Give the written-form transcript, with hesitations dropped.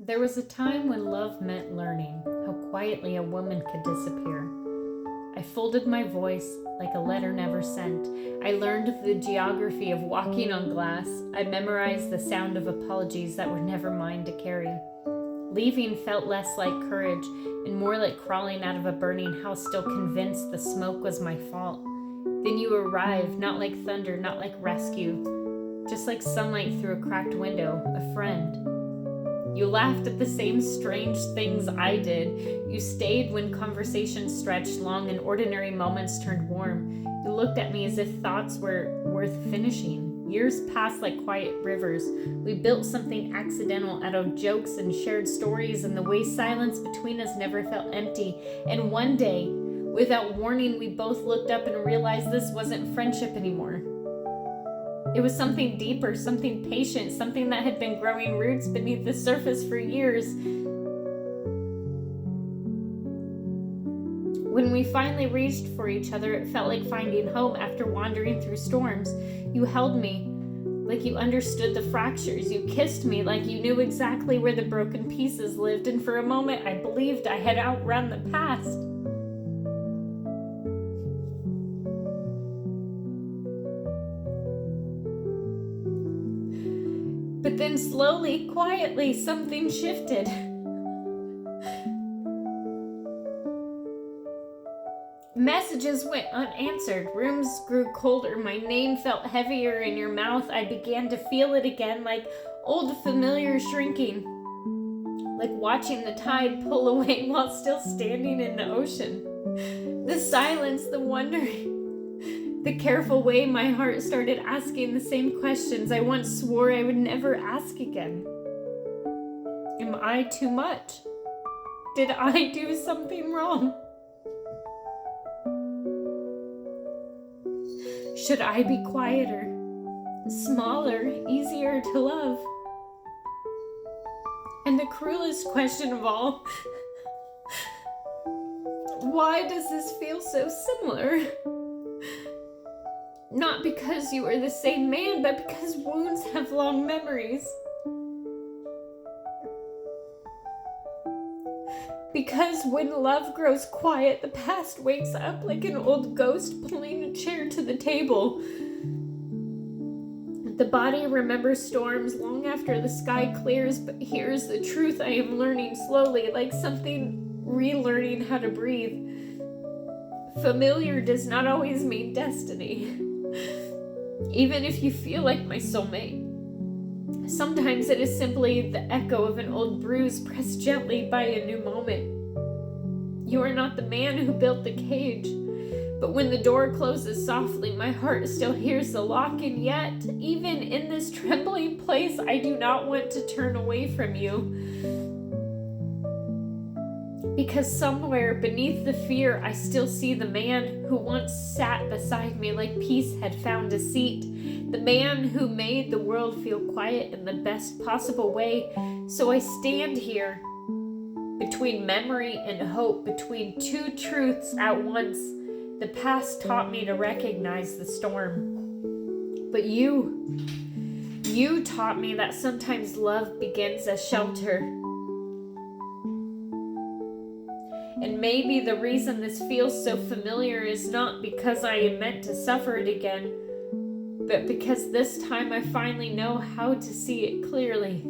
There was a time when love meant learning how quietly a woman could disappear. I folded my voice like a letter never sent. I learned the geography of walking on glass. I memorized the sound of apologies that were never mine to carry. Leaving felt less like courage and more like crawling out of a burning house, still convinced the smoke was my fault. Then you arrived, not like thunder, not like rescue, just like sunlight through a cracked window, a friend. You laughed at the same strange things I did. You stayed when conversations stretched long and ordinary moments turned warm. You looked at me as if thoughts were worth finishing. Years passed like quiet rivers. We built something accidental out of jokes and shared stories, and the way silence between us never felt empty. And one day, without warning, we both looked up and realized this wasn't friendship anymore. It was something deeper, something patient, something that had been growing roots beneath the surface for years. When we finally reached for each other, it felt like finding home after wandering through storms. You held me like you understood the fractures. You kissed me like you knew exactly where the broken pieces lived. And for a moment, I believed I had outrun the past. But then slowly, quietly, something shifted. Messages went unanswered. Rooms grew colder. My name felt heavier in your mouth. I began to feel it again, like old familiar shrinking. Like watching the tide pull away while still standing in the ocean. The silence, the wondering. The careful way my heart started asking the same questions I once swore I would never ask again. Am I too much? Did I do something wrong? Should I be quieter, smaller, easier to love? And the cruelest question of all, why does this feel so similar? Not because you are the same man, but because wounds have long memories. Because when love grows quiet, the past wakes up like an old ghost pulling a chair to the table. The body remembers storms long after the sky clears, but here's the truth I am learning slowly, like something relearning how to breathe. Familiar does not always mean destiny. Even if you feel like my soulmate, sometimes it is simply the echo of an old bruise pressed gently by a new moment. You are not the man who built the cage, but when the door closes softly, my heart still hears the lock, and yet, even in this trembling place, I do not want to turn away from you. Because somewhere beneath the fear, I still see the man who once sat beside me like peace had found a seat. The man who made the world feel quiet in the best possible way. So I stand here between memory and hope, between two truths at once. The past taught me to recognize the storm. But you taught me that sometimes love begins as shelter. And maybe the reason this feels so familiar is not because I am meant to suffer it again, but because this time I finally know how to see it clearly.